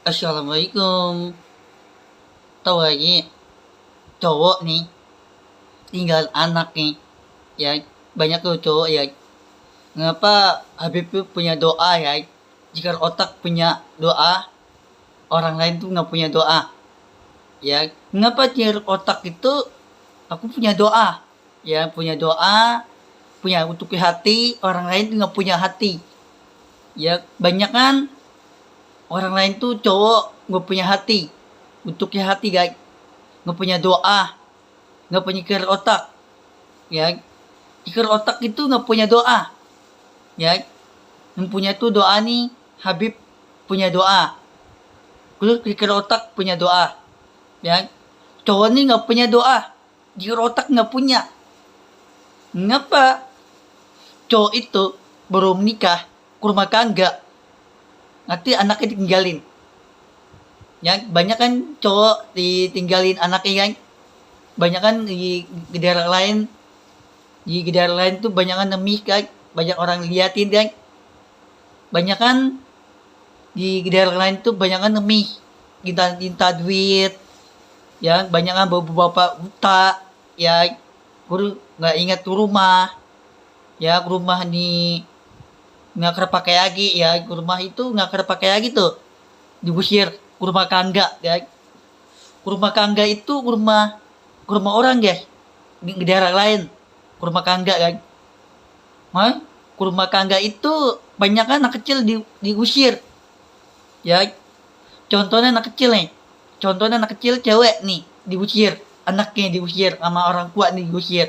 Assalamualaikum. Tahu lagi cowok nih tinggal anak nih ya, banyak tuh cowok ya. Mengapa Habib tuh punya doa ya? Jika otak punya doa, orang lain tuh nggak punya doa ya. Mengapa jika otak itu aku punya doa ya, punya doa, punya untuk hati, orang lain tuh nggak punya hati ya. Banyak kan orang lain tuh cowok nggak punya hati, bentuknya hati guys, nggak punya doa, nggak punya kir otak ya. Kir otak itu nggak punya doa ya, yang punya tuh doa nih Habib punya doa, terus kir otak punya doa ya. Cowok nih nggak punya doa, kir otak nggak punya. Mengapa cowok itu baru menikah ke rumah tangga nanti anaknya ditinggalin ya? Banyak kan cowok ditinggalin anaknya kan, banyak kan di daerah lain, di daerah lain tuh banyak kan nemih kan, banyak orang liatin kan. Banyak kan di daerah lain tuh banyak kan nemih, minta duit ya. Banyak kan bapak buta ya, guru nggak ingat ke rumah ya, ke rumah nih nggak terpakai lagi ya, ke rumah itu nggak terpakai lagi tuh, diusir ke rumah tangga ya. Ke rumah tangga itu ke rumah orang guys, di daerah lain ke rumah tangga kan. Hah? Ke rumah tangga itu banyak kan anak kecil diusir ya. Contohnya anak kecil nih, contohnya anak kecil cewek nih diusir, anaknya diusir sama orang tua nih, diusir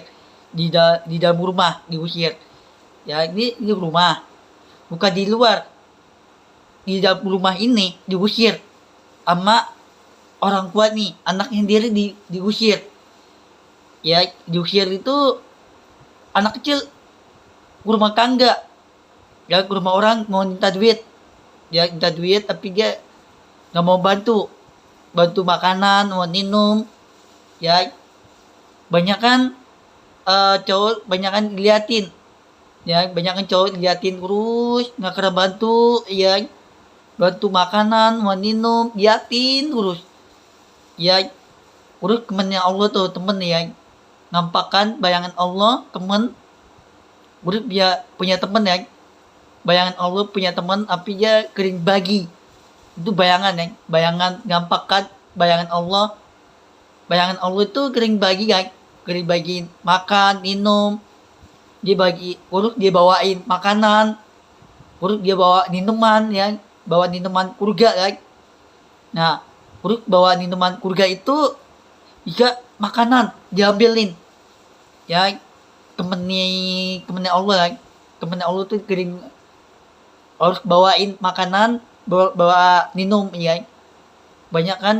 di dalam rumah diusir ya. Ini rumah, bukan di luar, di dalam rumah ini diusir sama orang tua nih, anaknya sendiri diusir ya. Diusir itu anak kecil ke rumah tangga ya, ke rumah orang mau minta duit ya, minta duit tapi dia nggak mau bantu makanan, mau minum ya. Banyak kan cowok banyak kan diliatin ya, banyak kan cowok diliatin terus nggak kena bantu ya, bantu makanan, mau minum, liatin terus ya. Terus temennya Allah tuh, temen ya, ngampakan bayangan Allah temen. Terus dia punya temen ya, bayangan Allah punya temen tapi dia kering bagi, itu bayangan ya, bayangan ngampakan bayangan Allah. Bayangan Allah itu kering bagi kan, kering bagi makan minum, dia bagi, urut dia bawain makanan, urut dia bawa minuman ya, bawa minuman kurga kan. Nah urut bawa minuman kurga itu jika makanan diambilin ya, temennya Allah kan. Temennya Allah tuh kering harus bawain makanan, bawa minum ya. Banyak kan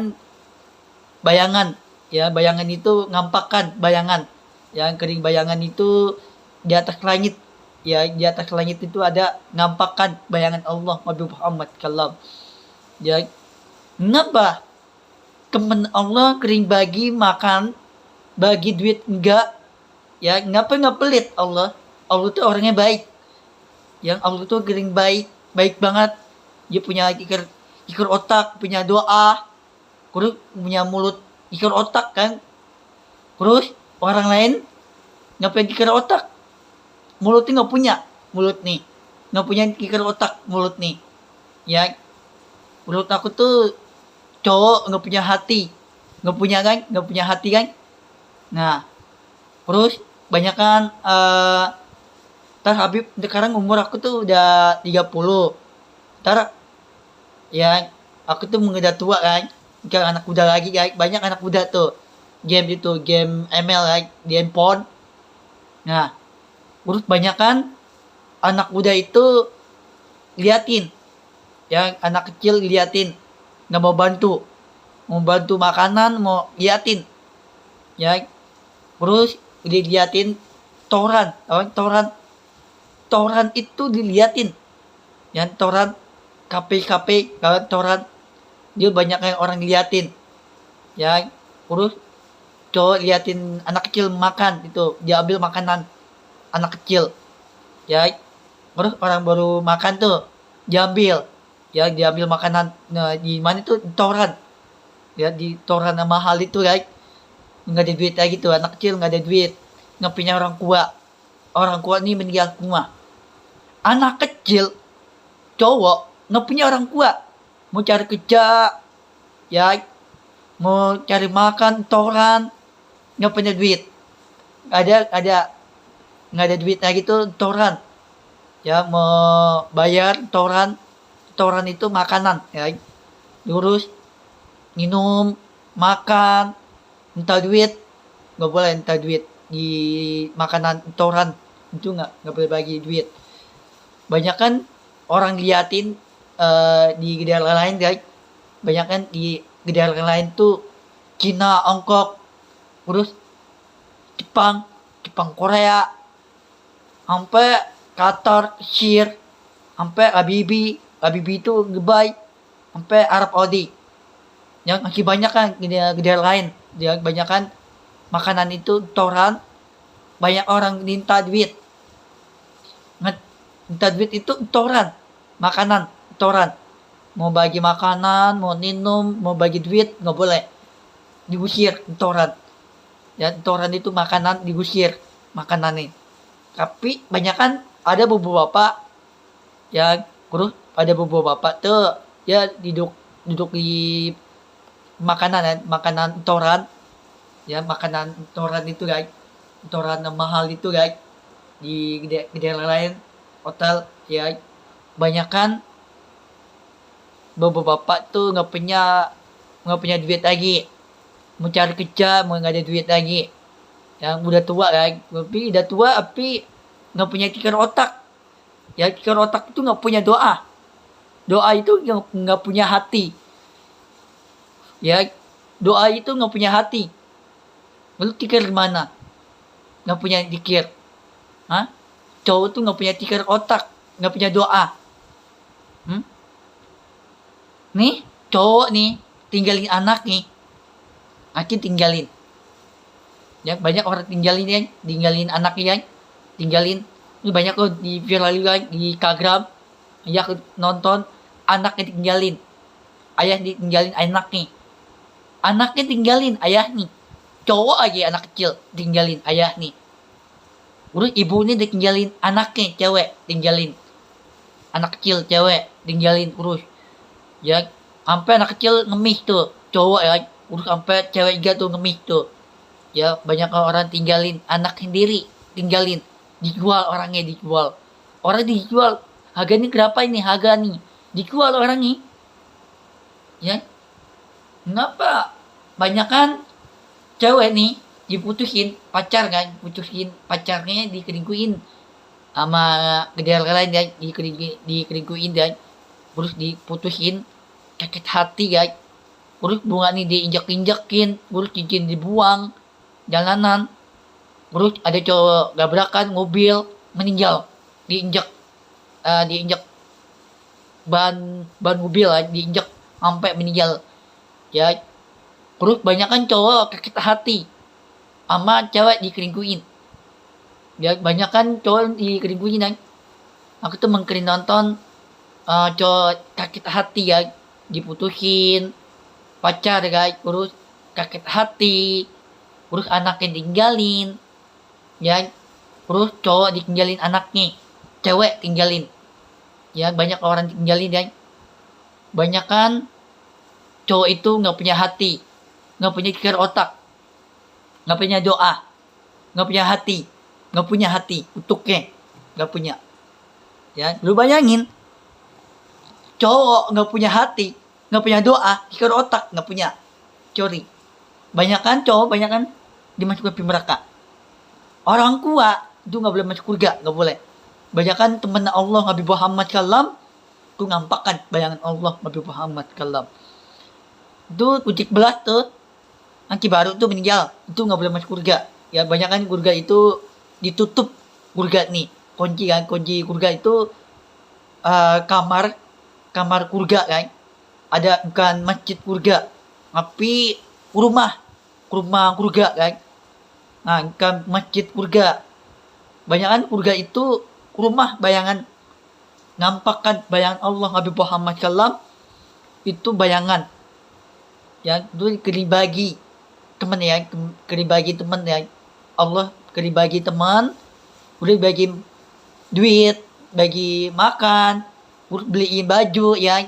bayangan ya, bayangan itu ngampakan bayangan yang kering, bayangan itu di atas langit ya, di atas langit itu ada ngampakan bayangan Allah Nabi Muhammad kalam ya. Kenapa temen Allah kering bagi makan, bagi duit enggak ya? Ngapa nggak pelit Allah? Allah tuh orangnya baik, yang Allah tuh kering baik, baik banget. Dia punya ikir otak, punya doa, terus punya mulut ikir otak kan. Terus orang lain ngapain ikir otak, mulutnya nggak punya, mulut nih nggak punya ikir otak, mulut nih ya. Menurut aku tuh cowok nggak punya hati, nggak punya kan, nggak punya hati kan. Nah terus banyak kan ntar Habib sekarang umur aku tuh udah 30, ntar ya aku tuh udah tua kan, bukan anak muda lagi kan. Banyak anak muda tuh game itu, game ML kan, di handphone. Nah terus banyak kan anak muda itu liatin ya, anak kecil liatin, nggak mau bantu makanan, mau liatin ya. Terus diliatin toran, toran itu diliatin ya, toran KP kalau toran dia banyak yang orang liatin ya. Terus cowok liatin anak kecil makan, itu diambil makanan anak kecil ya. Terus orang baru makan tuh diambil Ya diambil makanan, nah, di mana itu toran, ya di toran yang mahal itu guys. Nggak ada duit lagi tuh anak kecil, nggak ada duit, nggak punya orang tua nih meninggal semua. Anak kecil cowok nggak punya orang tua, mau cari kerja, ya mau cari makan toran, nggak punya duit, ada nggak ada duit lagi tuh toran, ya mau bayar toran. Toran itu makanan ya, lurus minum makan, minta duit nggak boleh, minta duit di makanan toran itu nggak boleh bagi duit. Banyak kan orang liatin di negara lain guys, banyak kan di negara lain tuh Cina, Hongkong, terus Jepang, Korea, sampai Qatar, Syir, sampai Habibi itu Dubai, sampai Arab Saudi. Yang masih banyak kan gede lain, yang banyak kan makanan itu toran, banyak orang minta duit. Minta duit itu toran, makanan toran. Mau bagi makanan, mau minum, mau bagi duit nggak boleh, diusir toran. Ya toran itu makanan diusir makanan ini. Tapi banyak kan ada beberapa yang terus ada beberapa bapak tuh ya duduk duduk di makanan toran, ya makanan toran itu guys, toran yang mahal itu guys, di gede lain hotel ya. Banyak kan beberapa bapak tuh nggak punya duit lagi, mau cari kerja mau nggak ada duit lagi, yang udah tua kan, tapi udah tua tapi nggak punya pikiran otak. Ya pikiran otak itu nggak punya doa, itu nggak punya hati. Ya doa itu nggak punya hati, lalu pikir mana, nggak punya pikir. Hah? Cowok tuh nggak punya pikir otak, nggak punya doa. Nih cowok nih tinggalin anak nih, akhirnya tinggalin. Ya banyak orang tinggalin anaknya, tinggalin. Ini banyak loh di viral juga di Instagram, ya nonton anaknya ditinggalin, ayah ditinggalin anaknya tinggalin ayah nih, cowok aja anak kecil tinggalin ayah nih. Terus ibunya ditinggalin anaknya cewek, tinggalin anak kecil cewek tinggalin terus. Ya sampai anak kecil ngemis tuh cowok ya, terus sampai cewek juga tuh ngemis tuh. Ya banyak orang tinggalin anak sendiri, tinggalin, dijual orangnya, orang dijual. Harganya berapa ini harga nih, dijual orang nih. Ya kenapa banyak kan cewek nih diputusin pacarnya dikelingkuin sama gede lain ya, dikelingkuin dan terus diputusin, sakit hati guys. Terus bunga nih diinjak-injakin, terus cincin dibuang jalanan. Terus ada cowok gabrakan mobil meninggal, diinjak ban mobil diinjak sampai meninggal. Ya terus banyak kan cowok sakit hati sama cewek dikelingkuin. Ya banyak kan cowok dikelingkuin kan. Aku tuh mengkering nonton cowok sakit hati ya, diputusin pacar guys, terus sakit hati, terus anaknya tinggalin. Ya terus cowok ditinggalin anaknya, cewek tinggalin. Ya banyak orang tinggalin ya. Banyak kan cowok itu nggak punya hati, nggak punya pikir otak, nggak punya doa, nggak punya hati untuknya, nggak punya. Ya lu bayangin cowok nggak punya hati, nggak punya doa, pikir otak nggak punya, curi. Banyak kan cowok dimasukkan api neraka. Orang tua itu nggak boleh masuk surga, nggak boleh. Banyak kan teman Allah Nabi Muhammad SAW itu ngampakan bayangan Allah Nabi Muhammad SAW. Itu kucing belas tuh, angki baru tuh meninggal, itu nggak boleh masuk surga. Ya banyak kan surga itu ditutup, surga nih kunci surga itu kamar surga kan. Ada bukan masjid surga, tapi rumah surga kan. Nah bukan masjid surga. Banyak kan surga itu rumah bayangan nampakkan bayangan Allah Nabi Muhammad SAW itu bayangan ya, itu dibagi teman ya, dibagi teman ya, Allah dibagi teman, udah bagi duit, bagi makan, udah beliin baju ya,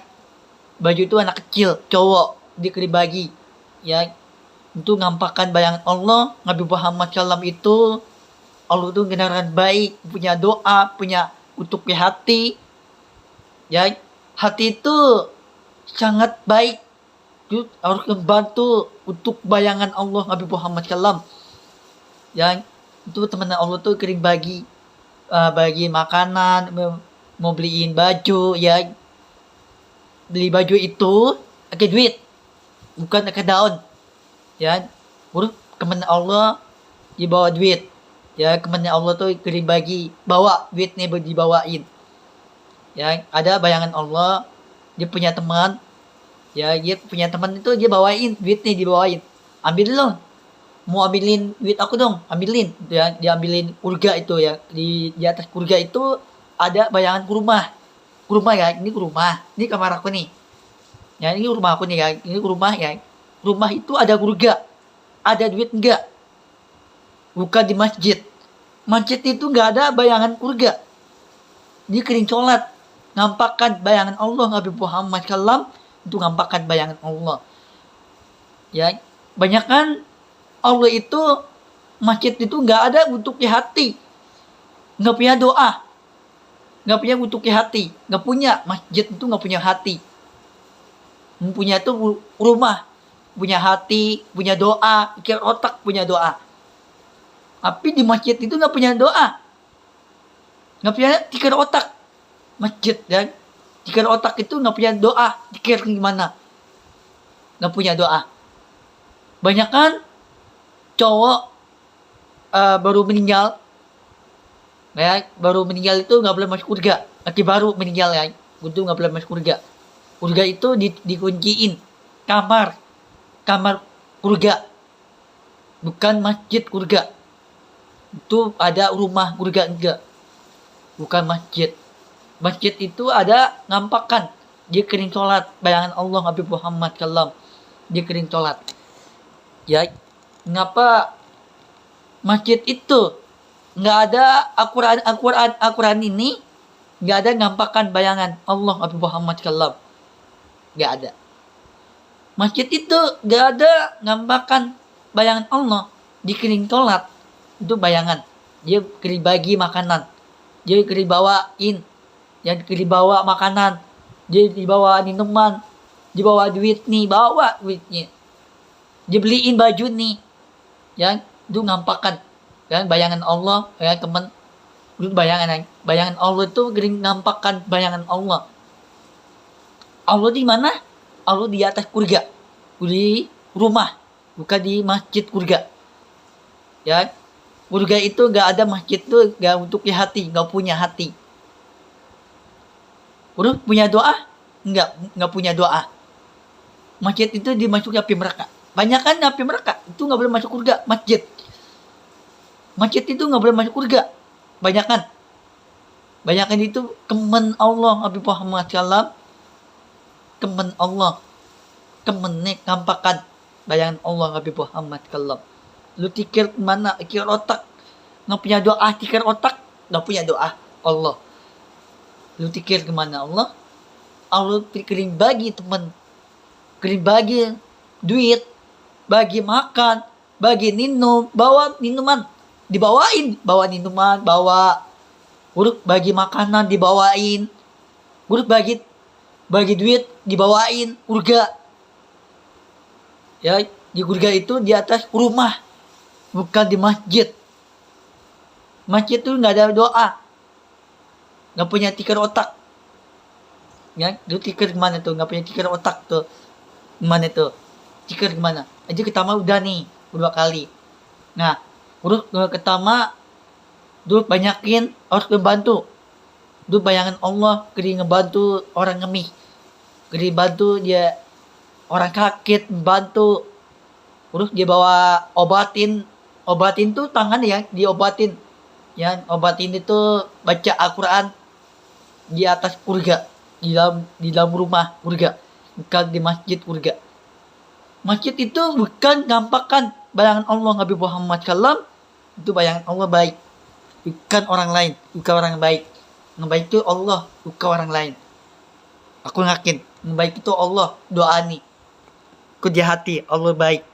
baju itu anak kecil cowok dibagi ya, itu nampakkan bayangan Allah Nabi Muhammad SAW itu. Allah itu generasi baik, punya doa, punya utuk di hati ya, hati itu sangat baik, itu harus membantu untuk bayangan Allah Nabi Muhammad SAW ya. Itu teman Allah tuh kirim bagi makanan, mau beliin baju ya, beli baju itu pakai duit bukan pakai daun ya. Baru teman Allah dibawa duit ya, teman Allah tuh kirim bagi, bawa duitnya dibawain ya. Ada bayangan Allah, dia punya teman ya, dia punya teman itu dia bawain duitnya, dibawain, ambil dong, mau ambilin duit aku dong, ambilin ya, diambilin kurga itu ya, di atas kurga itu ada bayangan rumah ya, ini rumah, ini kamar aku nih ya, ini rumah aku nih ya, ini rumah ya, rumah itu ada kurga, ada duit enggak, bukan di masjid itu nggak ada bayangan kurga, dia kering sholat, nampakkan bayangan Allah Nabi Muhammad SAW itu, nampakkan bayangan Allah ya. Banyak kan Allah itu, masjid itu nggak ada untuk di hati, nggak punya doa, nggak punya untuk di hati, nggak punya masjid itu, nggak punya hati, punya itu rumah, punya hati, punya doa, pikir otak punya doa. Tapi di masjid itu nggak punya doa, nggak punya pikir otak masjid dan pikir otak itu nggak punya doa, pikir gimana, nggak punya doa. Banyak kan cowok baru meninggal ya, baru meninggal itu nggak boleh masuk surga, laki baru meninggal ya, itu nggak boleh masuk surga. Surga itu dikunciin kamar surga, bukan masjid surga. Itu ada rumah surga enggak, bukan masjid. Masjid itu ada nampakkan, dia kering sholat, bayangan Allah Nabi Muhammad SAW, dia kering sholat ya. Ngapa masjid itu nggak ada Al-Quran ini, nggak ada nampakkan bayangan Allah Nabi Muhammad SAW, nggak ada. Masjid itu nggak ada nampakkan bayangan Allah, di kering sholat itu bayangan, dia kering bagi makanan, dia kering bawain, yang dibawa makanan, dia dibawa minuman, dibawa duit nih, bawa duitnya, dibeliin baju nih ya, itu nampakkan kan bayangan Allah ya teman. Itu bayangan Allah itu kering nampakkan bayangan Allah. Allah di mana? Allah di atas surga, di rumah, bukan di masjid surga ya. Surga itu nggak ada, masjid itu nggak untuk di hati, nggak punya hati. Udah punya doa? Nggak punya doa. Masjid itu dimasuk api neraka. Banyak kan api neraka, itu nggak boleh masuk surga. Masjid itu nggak boleh masuk surga. Banyak kan itu teman Allah Nabi Muhammad SAW, teman Allah, temennya nampakkan bayangan Allah Nabi Muhammad SAW. Lu tikir mana? Tikir otak, nggak punya doa. Tikir otak nggak punya doa Allah. Lu tikir kemana Allah? Allah kering bagi teman, kering bagi duit, bagi makan, bagi minum, bawa minuman, dibawain, bawa minuman, bawa urut, bagi makanan dibawain, urut bagi duit dibawain, urga ya. Di surga itu di atas rumah, bukan di masjid. Masjid itu nggak ada doa, nggak punya tikar otak ya. Itu tikar kemana tuh? Nggak punya tikar otak tuh, gimana tuh tikar kemana aja. Ketama udah nih 2 kali. Nah urut ketama dulu banyakin, harus membantu dulu bayangan Allah, kering ngebantu orang ngemih, kering bantu dia orang sakit, bantu. Terus dia bawa obatin tuh tangan ya, diobatin ya. Obatin itu baca Al-Quran di atas surga, di dalam rumah surga, bukan di masjid surga. Masjid itu bukan gampangkan bayangan Allah Nabi Muhammad SAW, itu bayangan Allah baik, bukan orang lain, bukan orang baik. Yang baik itu Allah, bukan orang lain. Aku yakin yang baik itu Allah. Doa nih, aku di hati Allah baik.